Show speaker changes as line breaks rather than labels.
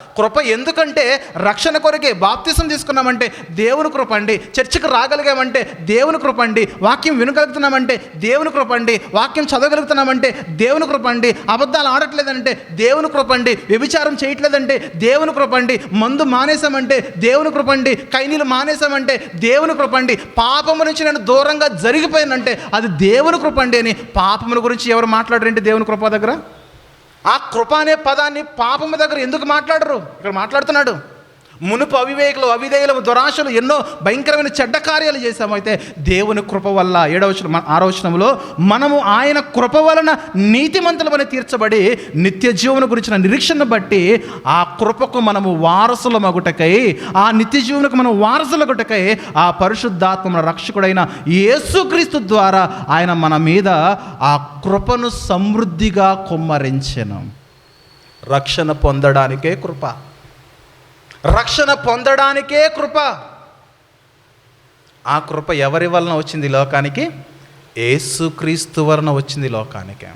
కృప ఎందుకంటే రక్షణ కొరకే. బాప్తిసం తీసుకున్నామంటే దేవుని కృప అండి. చర్చికి రాగలిగామంటే దేవుని కృప అండి. వాక్యం వినగలుగుతున్నామంటే దేవుని కృప అండి. వాక్యం చదవగలుగుతున్నామంటే దేవుని కృప అండి. అబద్ధాలు ఆడట్లేదంటే దేవుని కృప అండి. వ్యభిచారం చేయట్లేదంటే దేవుని కృప అండి. మందు మానేసామంటే దేవుని కృప అండి. కైనీలు మానేసామంటే దేవుని కృప అండి. పాపము నుంచి నేను దూరంగా జరిగిపోయానంటే అది దేవుని కృప అండి అని. పాపముల గురించి ఎవరు మాట్లాడరంటే దేవుని కృప దగ్గర? ఆ కృప అనే పదాన్ని పాపము దగ్గర ఎందుకు మాట్లాడరు? ఇక్కడ మాట్లాడుతున్నాడు. మునుపు అవిధేయులు దురాశలు ఎన్నో భయంకరమైన చెడ్డ కార్యాలు చేశాము. అయితే దేవుని కృప వల్ల 6వ వచనంలో మనము ఆయన కృప వలన నీతిమంతులమని తీర్చబడి నిత్య జీవన గురించిన నిరీక్షణ బట్టి ఆ కృపకు మనము వారసుల మగుటకై, ఆ నిత్య జీవనకు మనం వారసులగుటకై ఆ పరిశుద్ధాత్మ మన రక్షకుడైన యేసుక్రీస్తు ద్వారా ఆయన మన మీద ఆ కృపను సమృద్ధిగా కుమ్మరించెను. రక్షణ పొందడానికే కృప. రక్షణ పొందడానికే కృప. ఆ కృప ఎవరి వలన వచ్చింది లోకానికి? యేసుక్రీస్తు వలన వచ్చింది లోకానికి.